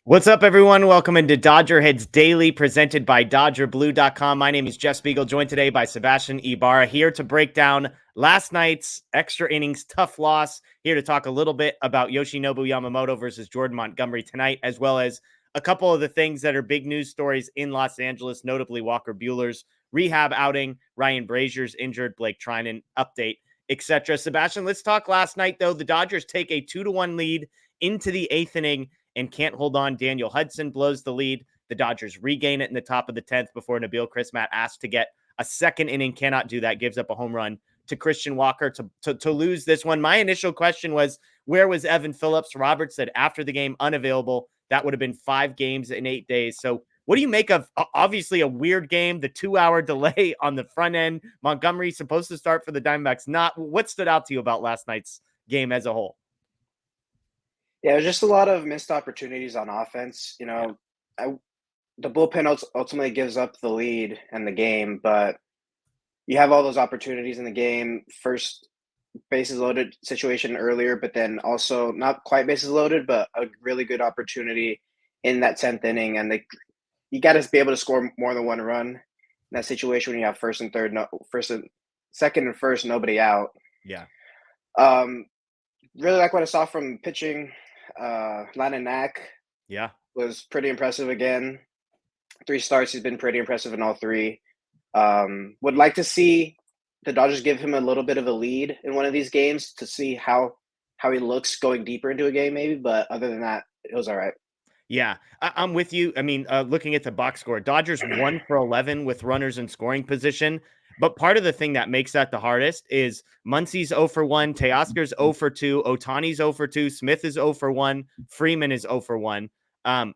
What's up, everyone? Welcome into DodgerHeads Daily, presented by DodgerBlue.com. My name is Jeff Spiegel, joined today by Sebastian Ibarra, here to break down last night's extra innings tough loss, here to talk a little bit about Yoshinobu Yamamoto versus Jordan Montgomery tonight, as well as a couple of the things that are big news stories in Los Angeles, notably Walker Buehler's rehab outing, Ryan Brasier's injured, Blake Trinan update, etc. Sebastian, let's talk last night, though. The Dodgers take a 2-1 lead into the eighth inning and can't hold on. Daniel Hudson blows the lead. The Dodgers regain it in the top of the 10th before Nabil Crismatt asked to get a second inning. Cannot do that. Gives up a home run to Christian Walker to lose this one. My initial question was, where was Evan Phillips? Robert said after the game, unavailable. That would have been 5 games in 8 days. So what do you make of obviously a weird game, the 2-hour delay on the front end? Montgomery's supposed to start for the Diamondbacks. Not. What stood out to you about last night's game as a whole? Yeah, it was just a lot of missed opportunities on offense. The bullpen ultimately gives up the lead and the game, but you have all those opportunities in the game. First bases loaded situation earlier, but then also not quite bases loaded, but a really good opportunity in that 10th inning. And you got to be able to score more than one run in that situation when you have second and first, nobody out. Yeah. Really like what I saw from pitching. Landon Knack was pretty impressive again. 3 starts, he's been pretty impressive in all 3. Would like to see the Dodgers give him a little bit of a lead in one of these games to see how he looks going deeper into a game maybe, but other than that, it was all right. Yeah, I'm with you. I mean, looking at the box score, Dodgers 1 for 11 with runners in scoring position. But part of the thing that makes that the hardest is Muncy's 0 for 1, Teoscar's 0 for 2, Ohtani's 0 for 2, Smith is 0 for 1, Freeman is 0 for 1.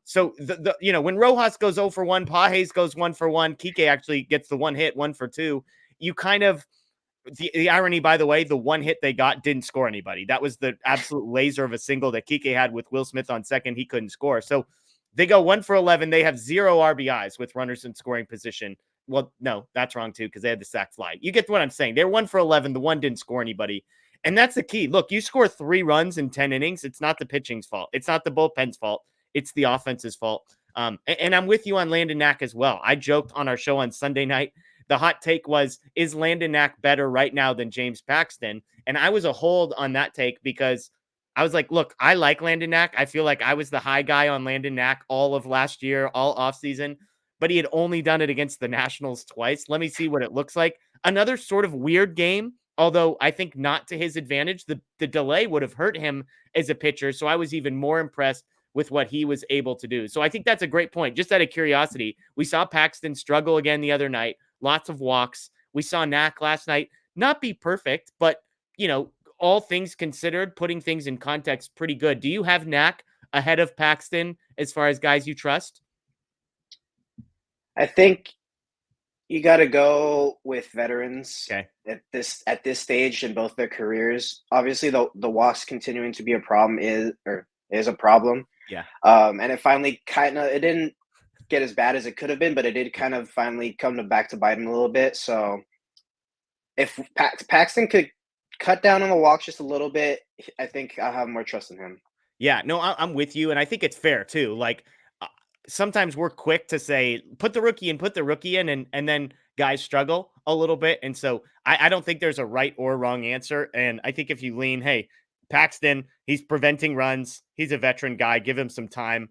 So when Rojas goes 0 for 1, Pages goes 1 for 1, Kike actually gets the one hit, 1 for 2. You kind of the irony, by the way, the one hit they got didn't score anybody. That was the absolute laser of a single that Kike had with Will Smith on second. He couldn't score. So they go 1 for 11. They have 0 RBIs with runners in scoring position. Well, no, that's wrong too, because they had the sac fly. You get what I'm saying. They're 1 for 11. The one didn't score anybody. And that's the key. Look, you score 3 runs in 10 innings. It's not the pitching's fault. It's not the bullpen's fault. It's the offense's fault. And I'm with you on Landon Knack as well. I joked on our show on Sunday night. The hot take was, is Landon Knack better right now than James Paxton? And I was a hold on that take because I was like, look, I like Landon Knack. I feel like I was the high guy on Landon Knack all of last year, all offseason, but he had only done it against the Nationals twice. Let me see what it looks like. Another sort of weird game, although I think not to his advantage. The delay would have hurt him as a pitcher, so I was even more impressed with what he was able to do. So I think that's a great point. Just out of curiosity, we saw Paxton struggle again the other night. Lots of walks. We saw Knack last night not be perfect, but, all things considered, putting things in context, pretty good. Do you have Knack ahead of Paxton as far as guys you trust? I think you got to go with veterans at this stage in both their careers. Obviously, the walks continuing to be a problem is a problem. Yeah. And it finally it didn't get as bad as it could have been, but it did kind of finally come back to bite him a little bit. So if Paxton could cut down on the walks just a little bit, I think I'll have more trust in him. Yeah, no, I'm with you. And I think it's fair too. Like sometimes we're quick to say, put the rookie in, and then guys struggle a little bit. And so I don't think there's a right or wrong answer. And I think if you lean, hey, Paxton, he's preventing runs. He's a veteran guy. Give him some time.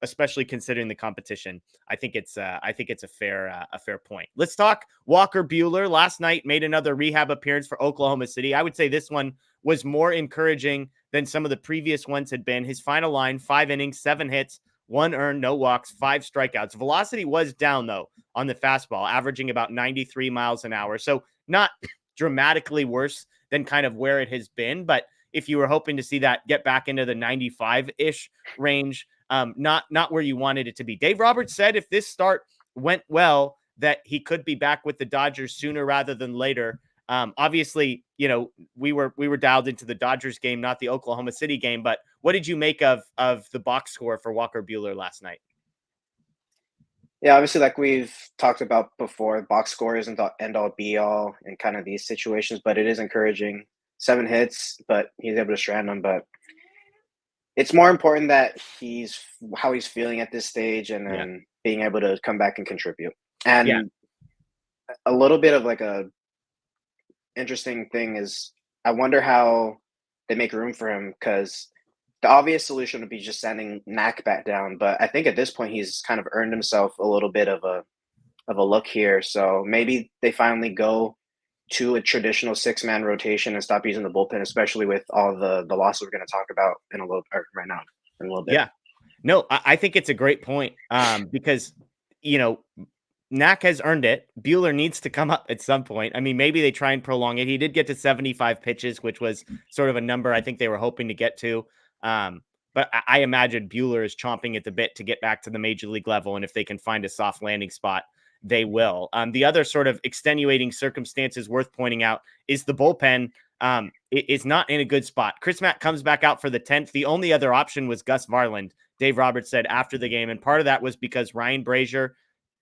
Especially considering the competition. I think it's a fair point. Let's talk Walker Buehler. Last night made another rehab appearance for Oklahoma City. I would say this one was more encouraging than some of the previous ones had been. His final line, 5 innings, 7 hits, 1 earned, no walks, 5 strikeouts. Velocity was down though on the fastball, averaging about 93 miles an hour. So not dramatically worse than kind of where it has been, but if you were hoping to see that get back into the 95-ish range, not where you wanted it to be. Dave Roberts said if this start went well, that he could be back with the Dodgers sooner rather than later. Obviously, we were dialed into the Dodgers game, not the Oklahoma City game. But what did you make of the box score for Walker Buehler last night? Yeah, obviously, like we've talked about before, box score isn't the end-all be-all in kind of these situations, but it is encouraging. 7 hits, but he's able to strand them. But it's more important that how he's feeling at this stage, and Yeah. then being able to come back and contribute. Yeah. And a little bit of like a interesting thing is, I wonder how they make room for him, because the obvious solution would be just sending Knack back down. But I think at this point he's kind of earned himself a little bit of a look here. So maybe they finally go to a traditional 6-man rotation and stop using the bullpen, especially with all the losses we're going to talk about in a little or right now in a little bit. Yeah. No, I think it's a great point, because, you know, Knack has earned it. Buehler needs to come up at some point. I mean, maybe they try and prolong it. He did get to 75 pitches, which was sort of a number I think they were hoping to get to. But I imagine Buehler is chomping at the bit to get back to the major league level. And if they can find a soft landing spot, they will. The other sort of extenuating circumstances worth pointing out is the bullpen is not in a good spot. Chris Matt comes back out for the 10th. The only other option was Gus Varland, Dave Roberts said after the game. And part of that was because Ryan Brasier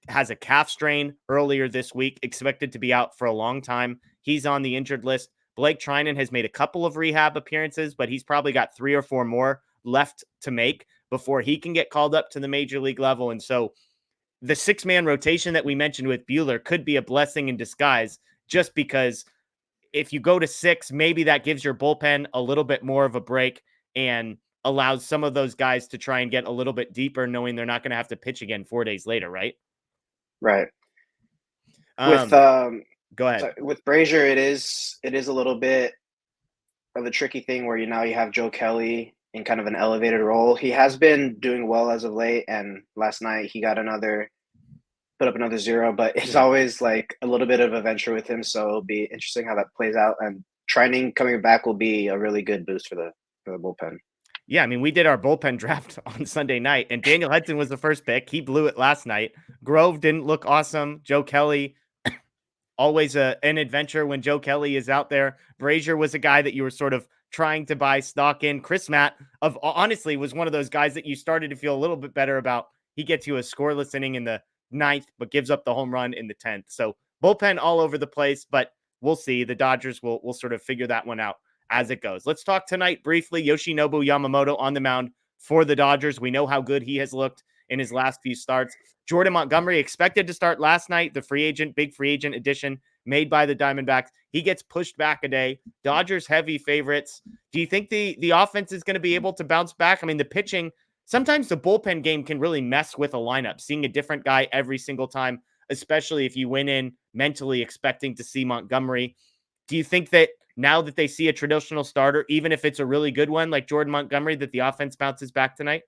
has a calf strain earlier this week, expected to be out for a long time. He's on the injured list. Blake Trinan has made a couple of rehab appearances, but he's probably got 3 or 4 more left to make before he can get called up to the major league level. And so the 6-man rotation that we mentioned with Buehler could be a blessing in disguise, just because if you go to 6, maybe that gives your bullpen a little bit more of a break and allows some of those guys to try and get a little bit deeper, knowing they're not going to have to pitch again 4 days later, right? Right. With Go ahead. sorry, with Brazier, it is a little bit of a tricky thing where you have Joe Kelly in kind of an elevated role. He has been doing well as of late, and last night he put up another 0, but it's always like a little bit of a venture with him. So it'll be interesting how that plays out. And Trinan coming back will be a really good boost for the bullpen. Yeah, I mean, we did our bullpen draft on Sunday night, and Daniel Hudson was the first pick. He blew it last night. Grove didn't look awesome. Joe Kelly, always an adventure when Joe Kelly is out there. Brazier was a guy that you were sort of trying to buy stock in. Chris Matt, honestly, was one of those guys that you started to feel a little bit better about. He gets you a scoreless inning in the 9th, but gives up the home run in the 10th. So bullpen all over the place, but we'll see. The Dodgers will sort of figure that one out as it goes. Let's talk tonight briefly. Yoshinobu Yamamoto on the mound for the Dodgers. We know how good he has looked in his last few starts. Jordan Montgomery expected to start last night, the big free agent addition made by the Diamondbacks. He gets pushed back a day. Dodgers heavy favorites. Do you think the offense is going to be able to bounce back? I mean, the pitching, sometimes the bullpen game can really mess with a lineup, seeing a different guy every single time, especially if you went in mentally expecting to see Montgomery. Do you think that now that they see a traditional starter, even if it's a really good one like Jordan Montgomery, that the offense bounces back tonight?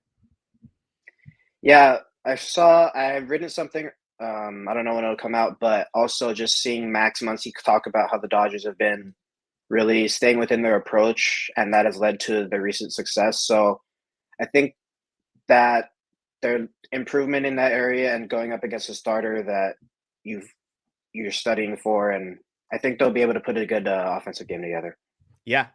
Yeah, I have written something. I don't know when it'll come out, but also just seeing Max Muncy talk about how the Dodgers have been really staying within their approach, and that has led to their recent success. So I think that their improvement in that area and going up against a starter that you're studying for, and I think they'll be able to put a good offensive game together. Yeah,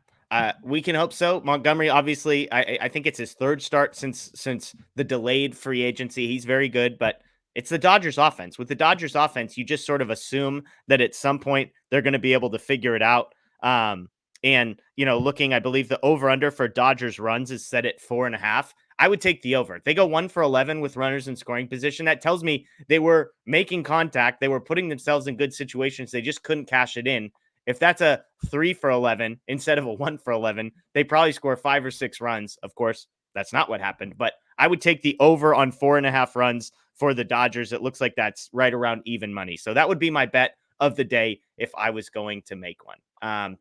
we can hope so. Montgomery, obviously, I think it's his 3rd start since the delayed free agency. He's very good, but it's the Dodgers offense. With the Dodgers offense, you just sort of assume that at some point they're going to be able to figure it out. And, looking, I believe the over-under for Dodgers runs is set at 4.5. I would take the over. They go 1 for 11 with runners in scoring position. That tells me they were making contact. They were putting themselves in good situations. They just couldn't cash it in. If that's a 3 for 11 instead of a 1 for 11, they probably score 5 or 6 runs. Of course, that's not what happened, but I would take the over on 4.5 runs for the Dodgers. It looks like that's right around even money. So that would be my bet of the day if I was going to make one.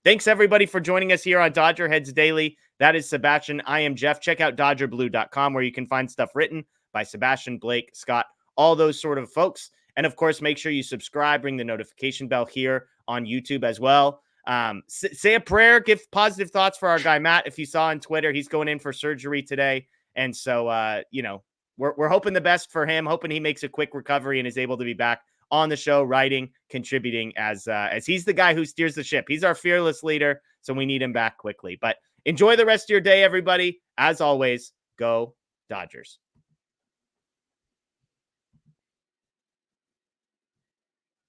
Thanks everybody for joining us here on Dodger Heads Daily. That is Sebastian. I am Jeff. Check out DodgerBlue.com where you can find stuff written by Sebastian, Blake, Scott, all those sort of folks. And of course, make sure you subscribe, ring the notification bell here on YouTube as well. Say a prayer, give positive thoughts for our guy, Matt. If you saw on Twitter, he's going in for surgery today. And so, we're hoping the best for him, hoping he makes a quick recovery and is able to be back on the show, writing, contributing as he's the guy who steers the ship. He's our fearless leader, so we need him back quickly. But enjoy the rest of your day, everybody. As always, go Dodgers.